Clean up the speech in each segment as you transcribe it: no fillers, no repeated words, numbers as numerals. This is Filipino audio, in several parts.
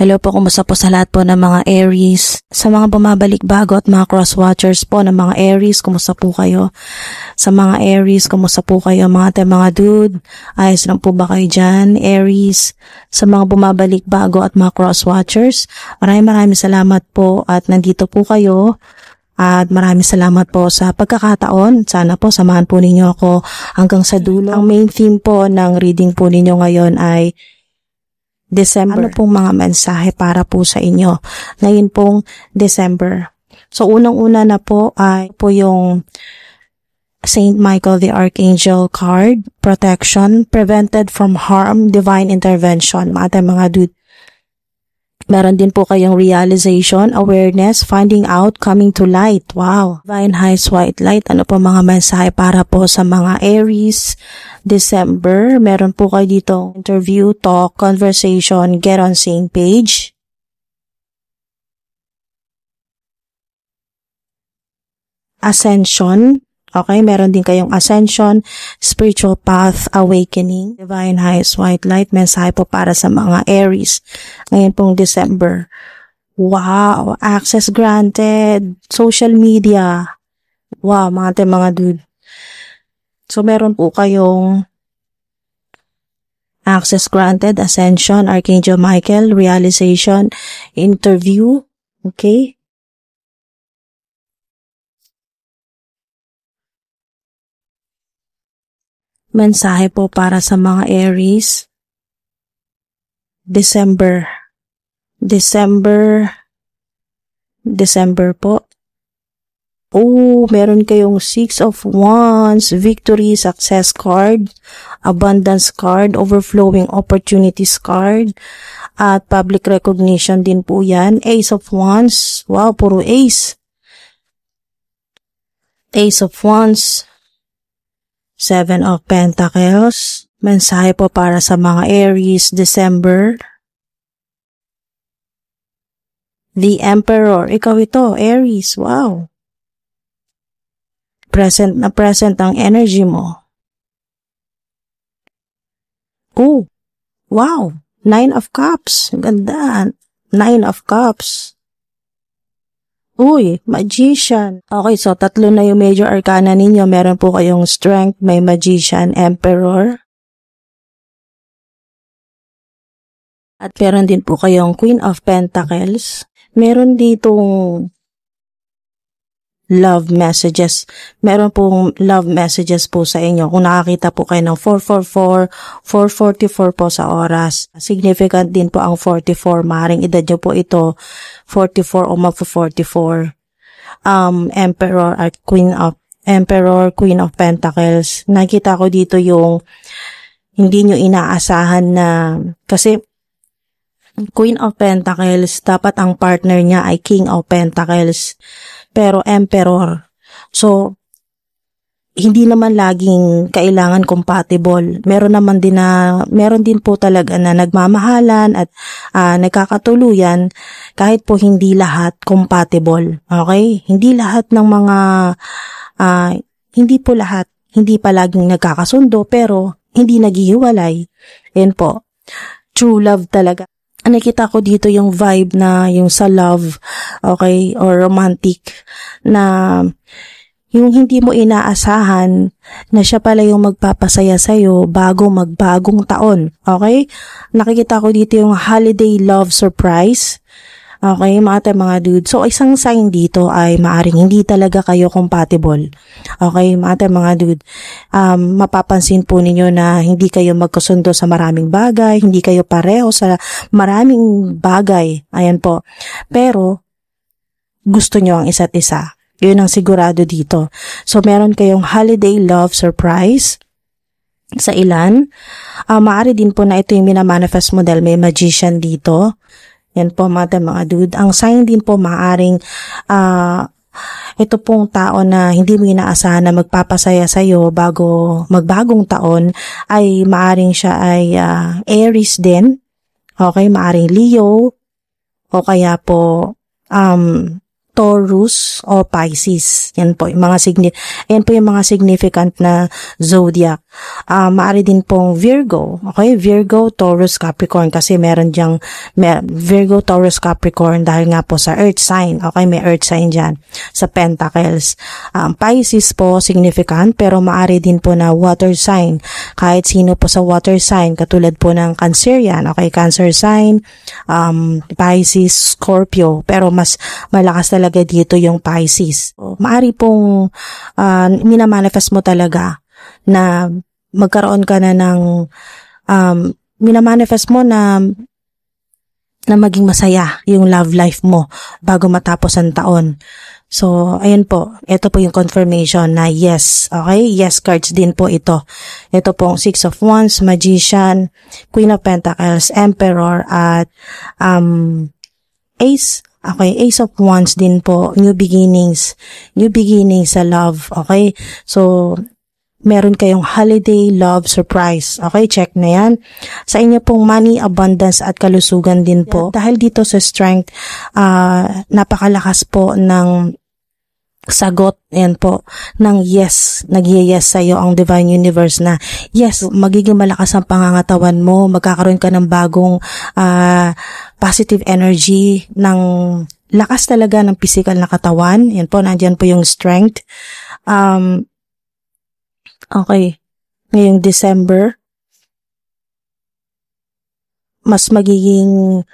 Hello po, kumusta po sa lahat po ng mga Aries? Sa mga bumabalik bago at mga cross-watchers po ng mga Aries, kumusta po kayo? Sa mga Aries, kumusta po kayo mga dude? Ayos lang po ba kayo dyan, Aries? Sa mga bumabalik bago at mga cross-watchers, maraming salamat po at nandito po kayo. At maraming salamat po sa pagkakataon. Sana po samahan po ninyo ako hanggang sa dulo. Ang main theme po ng reading po ninyo ngayon ay December. Ano pong mga mensahe para po sa inyo ngayon pong December? So unang-una na po ay po yung Saint Michael the Archangel card, protection, prevented from harm, divine intervention. Mga dude. Meron din po kayong realization, awareness, finding out, coming to light. Wow! Divine highest white light. Ano po mga mensahe para po sa mga Aries? December, meron po kayo dito interview, talk, conversation, get on same page. Ascension. Okay, meron din kayong ascension, spiritual path, awakening, divine highest white light. Mensahe po para sa mga Aries ngayon pong December. Wow! Access granted, social media. Wow, mga dude. So, meron po kayong access granted, ascension, Archangel Michael, realization, interview. Okay? Mensahe po para sa mga Aries. December po. Oh, meron kayong 6 of Wands, victory, success card, abundance card, overflowing opportunities card, at public recognition din po yan. Ace of Wands. Wow, puro ace. Ace of Wands. 7 of Pentacles. Mensahe po para sa mga Aries, December. The Emperor. Ikaw ito, Aries. Wow. Present na present ang energy mo. Oh, wow. 9 of Cups. Ganda. 9 of Cups. Uy, Magician. Okay, so tatlo na yung major arcana ninyo. Meron po kayong Strength, may Magician, Emperor. At meron din po kayong Queen of Pentacles. Meron ditong love messages. Meron pong love messages po sa inyo. Kung nakakita po kayo ng 444, 444 po sa oras. Significant din po ang 44. Maring edad nyo po ito, 44 o magpo-44. Emperor at Queen of Pentacles. Nakita ko dito yung hindi nyo inaasahan na, kasi Queen of Pentacles, dapat ang partner niya ay King of Pentacles. Pero Emperor. So, hindi naman laging kailangan compatible. Meron din po talaga na nagmamahalan at nagkakatuluyan kahit po hindi lahat compatible. Okay? Hindi lahat ng mga, hindi pa laging nagkakasundo pero hindi naghihiwalay. Yan po. True love talaga. Nakita ko dito yung vibe na yung sa love, okay, or romantic, na yung hindi mo inaasahan na siya pala yung magpapasaya sa'yo bago magbagong taon, okay? Nakikita ko dito yung holiday love surprise, okay, mga dude. So, isang sign dito ay maaring hindi talaga kayo compatible. Okay, mga dude. Mapapansin po ninyo na hindi kayo magkasundo sa maraming bagay, hindi kayo pareho sa maraming bagay. Ayan po. Pero, gusto nyo ang isa't isa. Yun ang sigurado dito. So, meron kayong holiday love surprise sa ilan. Maaari din po na ito yung minamanifest mo dahil may Magician dito. Yan po mga dude. Ang sign din po maaring ito pong tao na hindi mo inaasahan na magpapasaya sa'yo bago magbagong taon ay maaring siya ay Aries din. Okay, maaring Leo o kaya po Taurus o Pisces. Yan po yung mga significant na zodiac. Maaari din pong Virgo. Okay, Virgo, Taurus, Capricorn kasi meron diyang Virgo, Taurus, Capricorn dahil nga po sa earth sign. Okay, may earth sign dyan sa Pentacles. Pisces po significant pero maaari din po na water sign. Kahit sino po sa water sign katulad po ng Cancerian. Okay, Cancer sign, Pisces, Scorpio pero mas malakas talaga dito yung Pisces. Maari pong minamanifest mo talaga na magkaroon ka na ng minamanifest mo na maging masaya yung love life mo bago matapos ang taon. So, ayan po. Ito po yung confirmation na yes. Okay? Yes cards din po ito. Ito pong Six of Wands, Magician, Queen of Pentacles, Emperor, at Ace. Okay, Ace of Wands din po. New beginnings. New beginnings sa love. Okay? So, meron kayong holiday love surprise. Okay, check na yan. Sa inyo pong money, abundance at kalusugan din po. Dahil dito sa strength, napakalakas po ng sagot, yan po, ng yes, nag-yes sa'yo ang Divine Universe na yes, magiging malakas ang pangangatawan mo, magkakaroon ka ng bagong positive energy, ng lakas talaga ng physical na katawan, yan po, nandyan po yung strength. Okay, ngayong December, mas magiging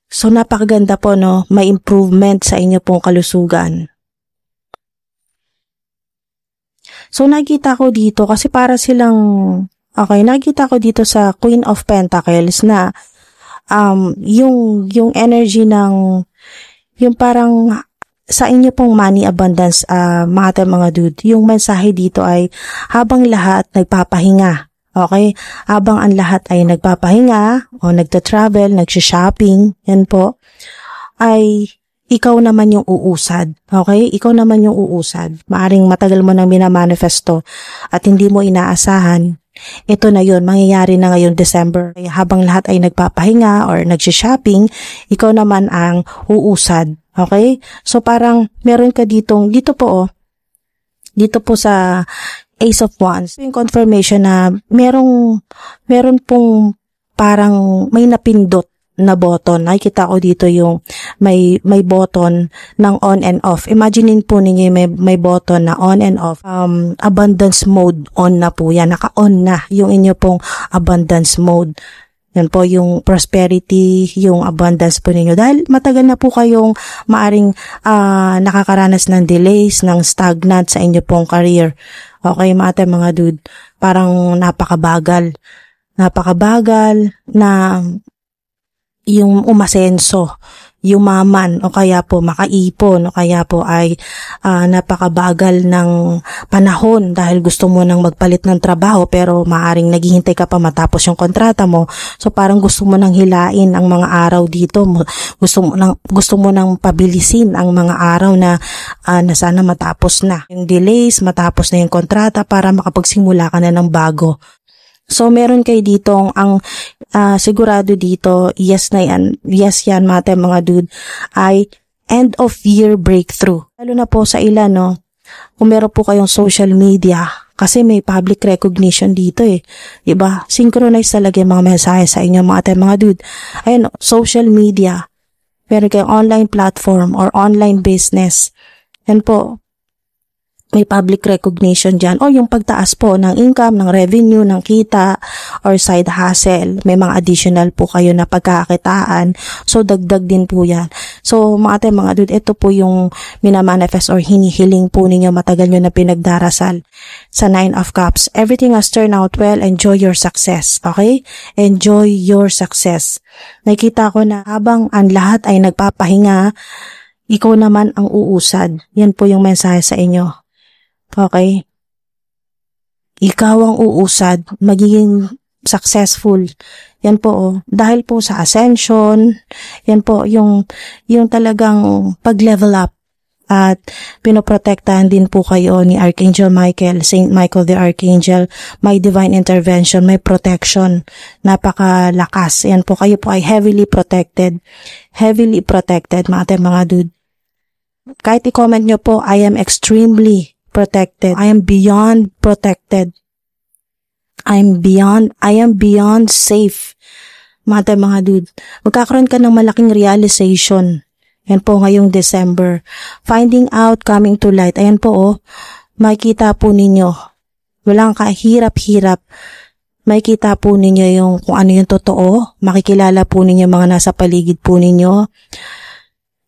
so napakaganda po, no, may improvement sa inyo pong kalusugan. So nakita ko dito kasi para silang nakita ko dito sa Queen of Pentacles na yung energy ng yung parang sa inyo pong money abundance, mga dude, yung mensahe dito ay habang lahat nagpapahinga. Okay? Habang ang lahat ay nagpapahinga o nagta-travel, nagsha-shopping, yan po, ay ikaw naman yung uusad. Okay? Ikaw naman yung uusad. Maaring matagal mo nang minamanifesto at hindi mo inaasahan. Ito na yun, mangyayari na ngayon December. Habang lahat ay nagpapahinga or nagsha-shopping, ikaw naman ang uusad. Okay? So parang meron ka dito po sa Ace of Wands, yung confirmation na meron pong parang may napindot na button. Nakikita ko dito yung may button ng on and off. Imaginein po ninyo may button na on and off. Abundance mode on na po yan. Naka-on na yung inyo pong abundance mode. Yan po yung prosperity, yung abundance po ninyo. Dahil matagal na po kayong maaring nakakaranas ng delays, ng stagnant sa inyo pong career. Okay, mga dude, parang napakabagal na yung umasenso, yumaman o kaya po makaipon o kaya po ay napakabagal ng panahon dahil gusto mo nang magpalit ng trabaho pero maaring naghihintay ka pa matapos yung kontrata mo. So parang gusto mo nang hilain ang mga araw dito, gusto mo nang pabilisin ang mga araw na sana matapos na yung delays, matapos na yung kontrata para makapagsimula ka na ng bago. So, meron kayo dito ang sigurado dito, yes yan mga dude, ay end of year breakthrough. Lalo na po sa ilan, no, kung meron po kayong social media, kasi may public recognition dito diba? Synchronize talaga yung mga mensahe sa inyo mga dude. Ayun, social media, meron kayong online platform or online business. Yan po, may public recognition dyan o yung pagtaas po ng income, ng revenue, ng kita or side hustle. May mga additional po kayo na pagkakakitaan. So, dagdag din po yan. So, mga dude, ito po yung minamanifest or hinihiling po ninyo, matagal nyo na pinagdarasal sa 9 of Cups. Everything has turned out well. Enjoy your success. Okay? Enjoy your success. Nakita ko na habang ang lahat ay nagpapahinga, ikaw naman ang uusad. Yan po yung mensahe sa inyo. Okay? Ikaw ang uusad, magiging successful. Yan po, dahil po sa ascension, yan po, yung talagang pag-level up. At pinoprotektahan din po kayo ni Archangel Michael, Saint Michael the Archangel, may divine intervention, may protection, napakalakas. Yan po, kayo po ay heavily protected, mga dude. Kahit i-comment nyo po, I am extremely protected. I am beyond protected. I am beyond safe. Mga dude, magkakaroon ka ng malaking realization. Yan po ngayong December. Finding out, coming to light. Ayan po makikita po ninyo. Walang kahirap-hirap. Makikita po ninyo yung kung ano yung totoo. Makikilala po ninyo mga nasa paligid po ninyo.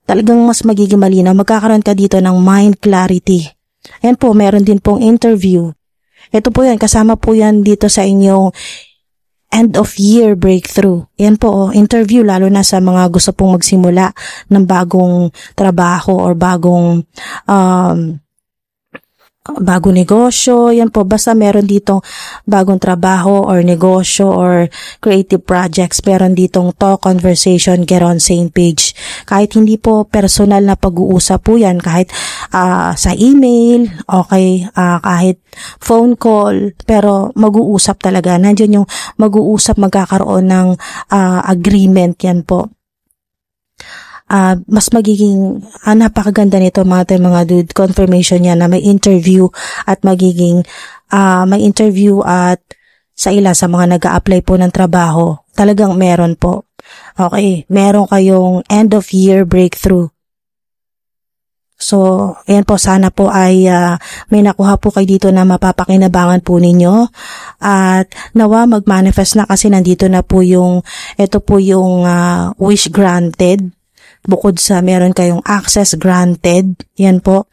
Talagang mas magiging malinaw. Magkakaroon ka dito ng mind clarity. Ayan po, meron din pong interview. Ito po yan, kasama po yan dito sa inyong end of year breakthrough. Yan po, interview lalo na sa mga gusto pong magsimula ng bagong trabaho or bagong negosyo. Yan po, basta meron ditong bagong trabaho or negosyo or creative projects. Meron ditong talk, conversation, get on same page. Kahit hindi po personal na pag-uusap po yan, kahit sa email, okay, kahit phone call, pero mag-uusap talaga. Nandiyan yung mag-uusap, magkakaroon ng agreement yan po. Mas magiging napakaganda nito mga dude, confirmation yan na may interview at magiging may interview at sa sa mga nag-a-apply po ng trabaho, talagang meron po. Okay, meron kayong end of year breakthrough. So, ayan po, sana po ay may nakuha po kayo dito na mapapakinabangan po ninyo at nawa mag-manifest na kasi nandito na po ito po yung wish granted. Bukod sa meron kayong access granted, yan po.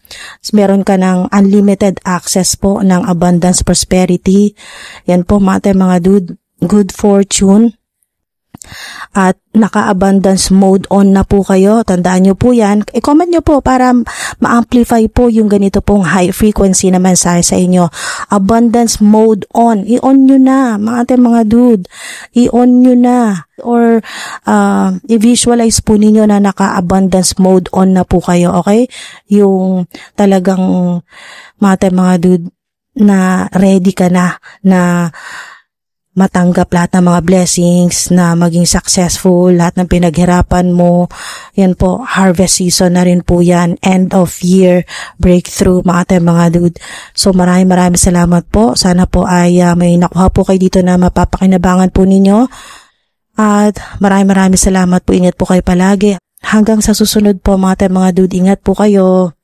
Meron ka ng unlimited access po ng abundance prosperity. Yan po mga dude, good fortune. At naka-abundance mode on na po kayo. Tandaan nyo po yan. I-comment nyo po para ma-amplify po yung ganito pong high frequency na mensahe sa inyo. Abundance mode on. I-on nyo na, mga dude. I-on nyo na. Or i-visualize po ninyo na naka-abundance mode on na po kayo. Okay? Yung talagang mga dude na ready ka na matanggap lahat ng mga blessings, na maging successful, lahat ng pinaghirapan mo. Yan po, harvest season na rin po yan. End of year breakthrough, mga dude. So maraming salamat po. Sana po ay may nakuha po kayo dito na mapapakinabangan po ninyo. At maraming salamat po. Ingat po kayo palagi. Hanggang sa susunod po mga dude, ingat po kayo.